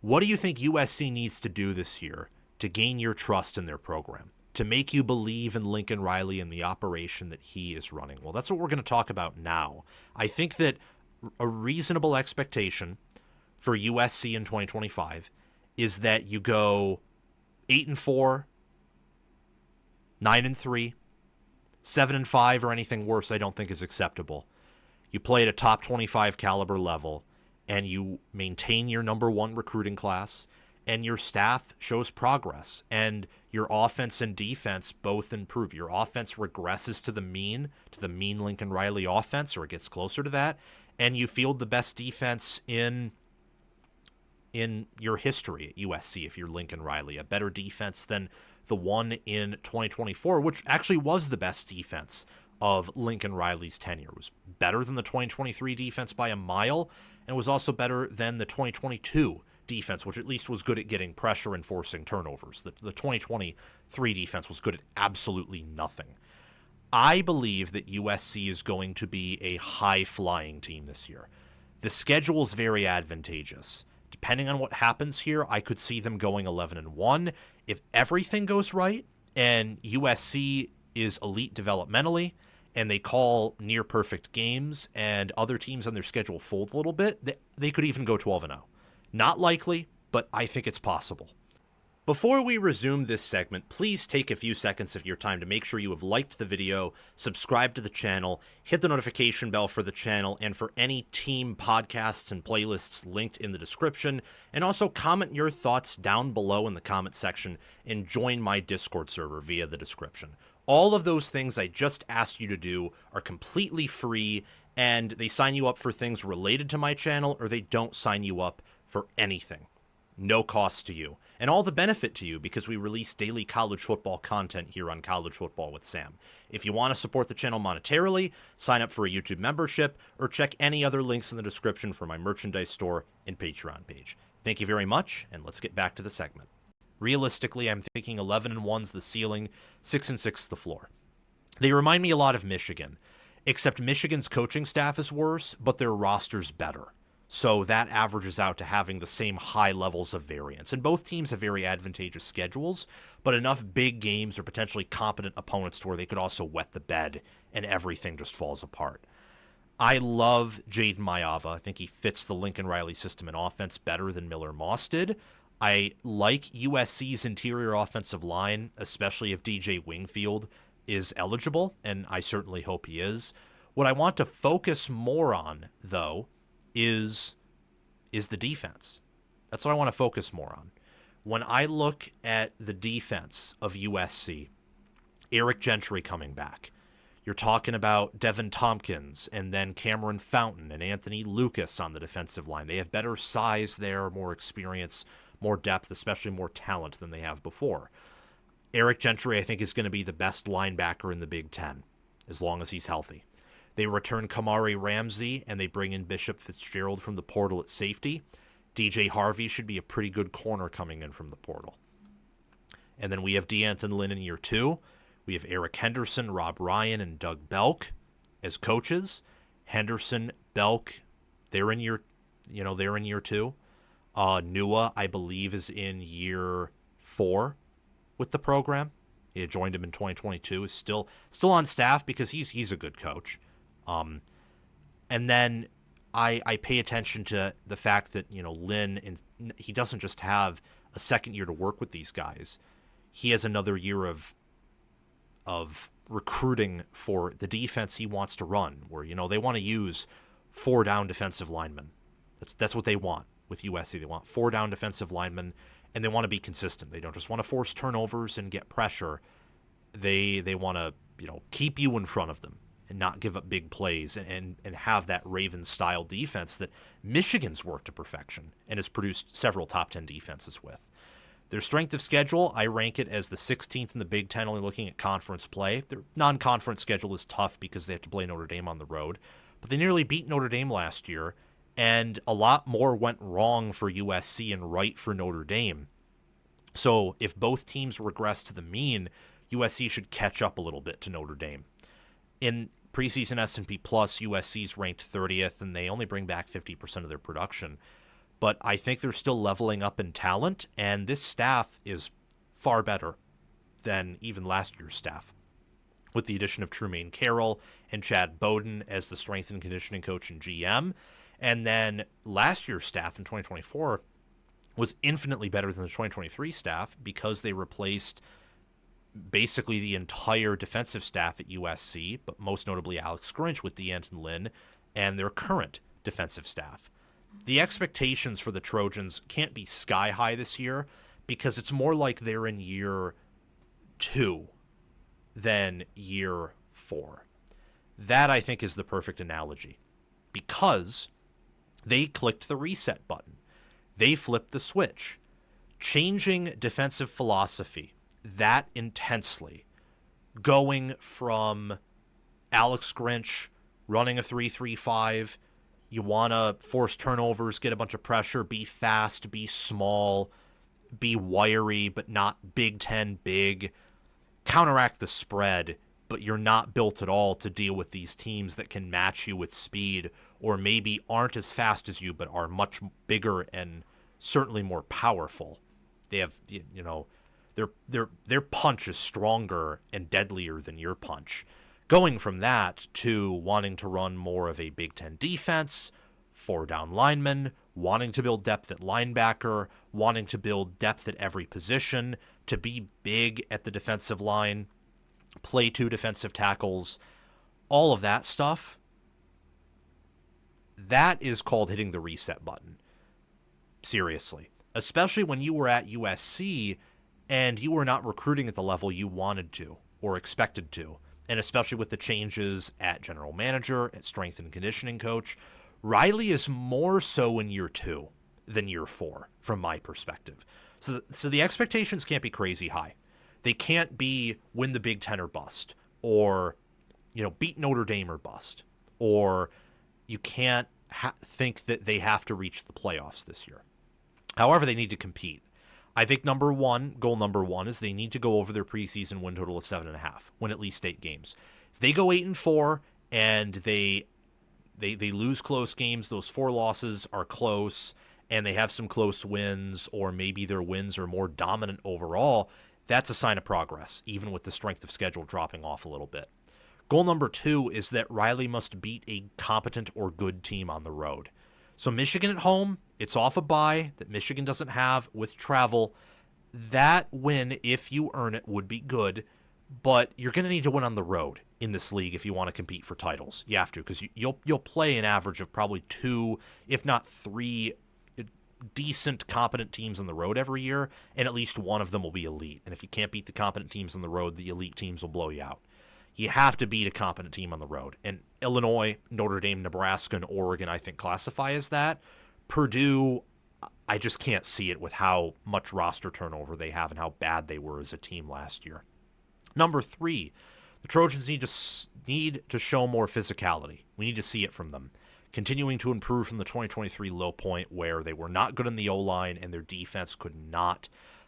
What do you think USC needs to do this year to gain your trust in their program, to make you believe in Lincoln Riley and the operation that he is running? Well, that's what we're going to talk about now. I think that a reasonable expectation for USC in 2025 is that you go 8-4, 9-3, 7-5, or anything worse I don't think is acceptable. You play at a top 25 caliber level, and you maintain your number one recruiting class, and your staff shows progress, and your offense and defense both improve. Your offense regresses to the mean Lincoln Riley offense, or it gets closer to that, and you field the best defense in your history at USC if you're Lincoln Riley, a better defense than the one in 2024, which actually was the best defense of Lincoln Riley's tenure. It was better than the 2023 defense by a mile, and was also better than the 2022 defense, which at least was good at getting pressure and forcing turnovers. The 2023 defense was good at absolutely nothing. I believe that USC is going to be a high-flying team this year. The schedule is very advantageous. Depending on what happens here, I could see them going 11-1. If everything goes right and USC is elite developmentally and they call near perfect games and other teams on their schedule fold a little bit, they could even go 12-0. Not likely, but I think it's possible. Before we resume this segment, please take a few seconds of your time to make sure you have liked the video, subscribe to the channel, hit the notification bell for the channel and for any team podcasts and playlists linked in the description, and also comment your thoughts down below in the comment section and join my Discord server via the description. All of those things I just asked you to do are completely free, and they sign you up for things related to my channel, or they don't sign you up for anything. No cost to you, and all the benefit to you because we release daily college football content here on College Football with Sam. If you want to support the channel monetarily, sign up for a YouTube membership or check any other links in the description for my merchandise store and Patreon page. Thank you very much, and let's get back to the segment. Realistically, I'm thinking 11-1's the ceiling, 6-6 the floor. They remind me a lot of Michigan, except Michigan's coaching staff is worse, but their roster's better. So that averages out to having the same high levels of variance. And both teams have very advantageous schedules, but enough big games or potentially competent opponents to where they could also wet the bed and everything just falls apart. I love Jaden Mayava. I think he fits the Lincoln Riley system in offense better than Miller Moss did. I like USC's interior offensive line, especially if DJ Wingfield is eligible, and I certainly hope he is. What I want to focus more on, though, is the defense. That's what I want to focus more on. When I look at the defense of USC, Eric Gentry coming back, you're talking about Devin Tompkins and then Cameron Fountain and Anthony Lucas on the defensive line. They have better size there, more experience, more depth, especially more talent than they have before. Eric Gentry, I think, is going to be the best linebacker in the Big Ten as long as he's healthy. They return Kamari Ramsey, and they bring in Bishop Fitzgerald from the portal at safety. DJ Harvey should be a pretty good corner coming in from the portal. And then we have DeAnton Lynn in year 2. We have Eric Henderson, Rob Ryan, and Doug Belk as coaches. Henderson, Belk, they're in year 2. Nua, I believe, is in year 4 with the program. He had joined him in 2022. Is still on staff because he's a good coach. And then I pay attention to the fact that, Lynn, and he doesn't just have a second year to work with these guys. He has another year of recruiting for the defense he wants to run, where, they want to use 4 down defensive linemen. That's what they want with USC. They want 4 down defensive linemen, and they want to be consistent. They don't just want to force turnovers and get pressure. They want to, keep you in front of them and not give up big plays and have that Ravens-style defense that Michigan's worked to perfection and has produced several top 10 defenses with. Their strength of schedule, I rank it as the 16th in the Big Ten, only looking at conference play. Their non-conference schedule is tough because they have to play Notre Dame on the road, but they nearly beat Notre Dame last year, and a lot more went wrong for USC and right for Notre Dame. So if both teams regress to the mean, USC should catch up a little bit to Notre Dame. In preseason S&P Plus, USC's ranked 30th, and they only bring back 50% of their production. but I think they're still leveling up in talent, and this staff is far better than even last year's staff, with the addition of Trumaine Carroll and Chad Bowden as the strength and conditioning coach and GM. And then last year's staff in 2024 was infinitely better than the 2023 staff because they replaced basically the entire defensive staff at USC, but most notably Alex Grinch with D'Anton Lynn and their current defensive staff. The expectations for the Trojans can't be sky high this year because it's more like they're in year 2 than year 4. That, I think, is the perfect analogy because they clicked the reset button. They flipped the switch. Changing defensive philosophy that intensely, going from Alex Grinch running a 3-3-5, you want to force turnovers, get a bunch of pressure, be fast, be small, be wiry, but not Big Ten big, counteract the spread, but you're not built at all to deal with these teams that can match you with speed or maybe aren't as fast as you but are much bigger and certainly more powerful. They have, their punch is stronger and deadlier than your punch. Going from that to wanting to run more of a Big Ten defense, 4-down linemen, wanting to build depth at linebacker, wanting to build depth at every position, to be big at the defensive line, play 2 defensive tackles, all of that stuff, that is called hitting the reset button. Seriously. Especially when you were at USC and you were not recruiting at the level you wanted to or expected to. And especially with the changes at general manager, at strength and conditioning coach, Riley is more so in year 2 than year 4, from my perspective. So the expectations can't be crazy high. They can't be win the Big Ten or bust, or beat Notre Dame or bust, or you can't think that they have to reach the playoffs this year. However, they need to compete. I think goal number one is they need to go over their preseason win total of 7.5, win at least 8 games. If they go 8-4 and they lose close games, those 4 losses are close, and they have some close wins, or maybe their wins are more dominant overall, that's a sign of progress, even with the strength of schedule dropping off a little bit. Goal number 2 is that Riley must beat a competent or good team on the road. So Michigan at home, it's off a bye that Michigan doesn't have with travel. That win, if you earn it, would be good, but you're going to need to win on the road in this league if you want to compete for titles. You have to, because you'll play an average of probably 2, if not 3 decent, competent teams on the road every year, and at least one of them will be elite. And if you can't beat the competent teams on the road, the elite teams will blow you out. You have to beat a competent team on the road. And Illinois, Notre Dame, Nebraska, and Oregon, I think, classify as that. Purdue, I just can't see it with how much roster turnover they have and how bad they were as a team last year. Number 3, the Trojans need to show more physicality. We need to see it from them. Continuing to improve from the 2023 low point where they were not good in the O-line and their defense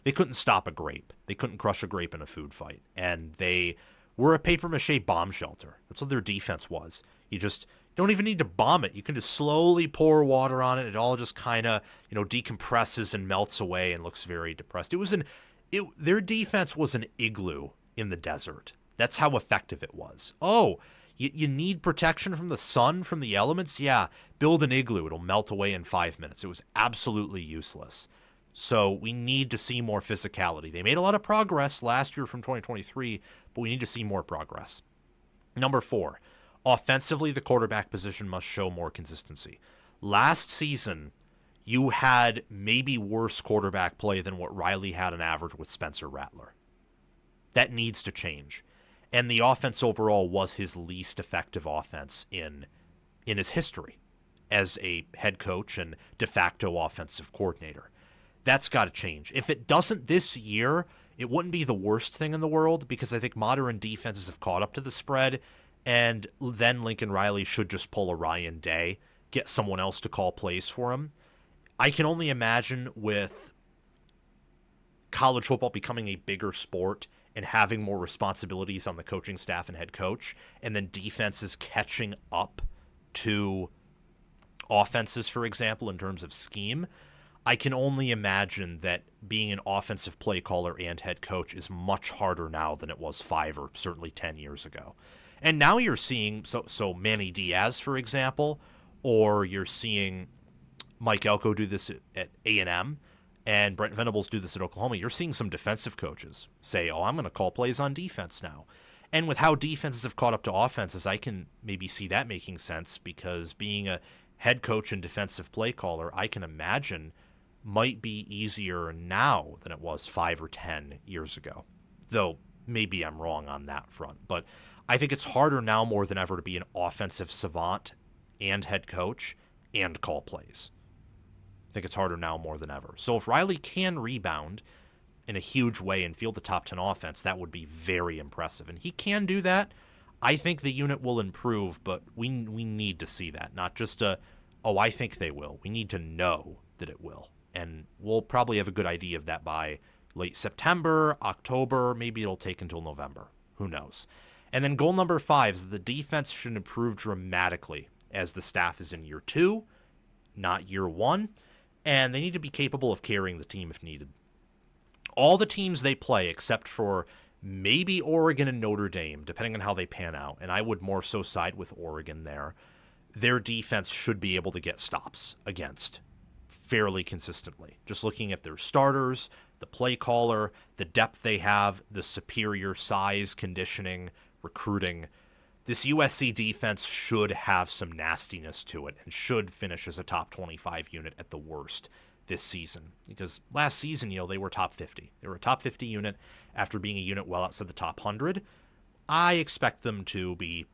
they couldn't stop a grape. They couldn't crush a grape in a food fight. And they were a papier-mâché bomb shelter. That's what their defense was. You just don't even need to bomb it. You can just slowly pour water on it. It all just kind of, decompresses and melts away and looks very depressed. Their defense was an igloo in the desert. That's how effective it was. Oh, you need protection from the sun, from the elements? Yeah, build an igloo. It'll melt away in 5 minutes. It was absolutely useless. So we need to see more physicality. They made a lot of progress last year from 2023, but we need to see more progress. Number 4, offensively, the quarterback position must show more consistency. Last season, you had maybe worse quarterback play than what Riley had on average with Spencer Rattler. That needs to change. And the offense overall was his least effective offense in his history as a head coach and de facto offensive coordinator. That's got to change. If it doesn't this year, it wouldn't be the worst thing in the world because I think modern defenses have caught up to the spread, and then Lincoln Riley should just pull a Ryan Day, get someone else to call plays for him. I can only imagine with college football becoming a bigger sport and having more responsibilities on the coaching staff and head coach, and then defenses catching up to offenses, for example, in terms of scheme, I can only imagine that being an offensive play caller and head coach is much harder now than it was 5 or certainly 10 years ago. And now you're seeing, so Manny Diaz, for example, or you're seeing Mike Elko do this at A&M, and Brent Venables do this at Oklahoma. You're seeing some defensive coaches say, oh, I'm going to call plays on defense now. And with how defenses have caught up to offenses, I can maybe see that making sense, because being a head coach and defensive play caller, I can imagine might be easier now than it was 5 or 10 years ago. Though maybe I'm wrong on that front. But I think it's harder now more than ever to be an offensive savant and head coach and call plays. I think it's harder now more than ever. So if Riley can rebound in a huge way and field the top 10 offense, that would be very impressive. And he can do that. I think the unit will improve, but we need to see that. Not just I think they will. We need to know that it will. And we'll probably have a good idea of that by late September, October. Maybe it'll take until November. Who knows? And then goal number 5 is the defense should improve dramatically as the staff is in year 2, not year 1. And they need to be capable of carrying the team if needed. All the teams they play, except for maybe Oregon and Notre Dame, depending on how they pan out, and I would more so side with Oregon there, their defense should be able to get stops against fairly consistently. Just looking at their starters, the play caller, the depth they have, the superior size, conditioning, recruiting. This USC defense should have some nastiness to it and should finish as a top 25 unit at the worst this season. Because last season, they were top 50. They were a top 50 unit after being a unit well outside the top 100. I expect them to be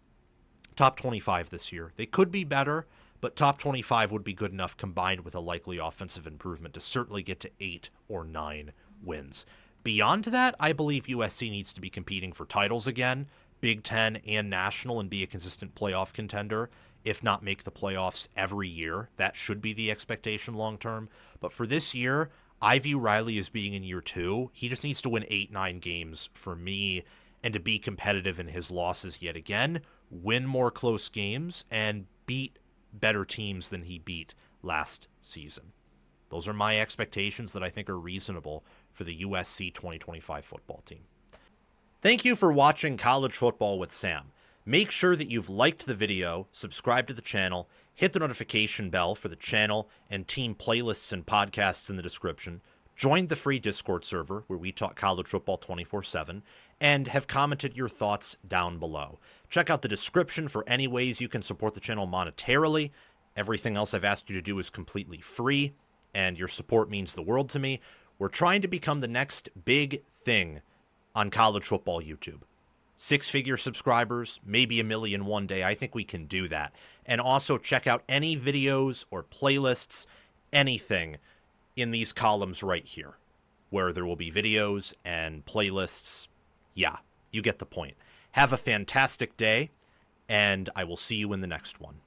top 25 this year. They could be better, but top 25 would be good enough combined with a likely offensive improvement to certainly get to 8 or 9 wins. Beyond that, I believe USC needs to be competing for titles again, Big Ten and national, and be a consistent playoff contender, if not make the playoffs every year. That should be the expectation long term. But for this year, I view Riley as being in year 2. He just needs to win 8-9 games for me and to be competitive in his losses yet again, win more close games, and beat better teams than he beat last season. Those are my expectations that I think are reasonable for the USC 2025 football team. Thank you for watching College Football with Sam. Make sure that you've liked the video, subscribed to the channel, hit the notification bell for the channel and team playlists and podcasts in the description, joined the free Discord server where we talk college football 24/7, and have commented your thoughts down below. Check out the description for any ways you can support the channel monetarily. Everything else I've asked you to do is completely free, and your support means the world to me. We're trying to become the next big thing on college football YouTube. 6-figure subscribers, maybe 1 million one day. I think we can do that. And also check out any videos or playlists, anything in these columns right here, where there will be videos and playlists. Yeah, you get the point. Have a fantastic day, and I will see you in the next one.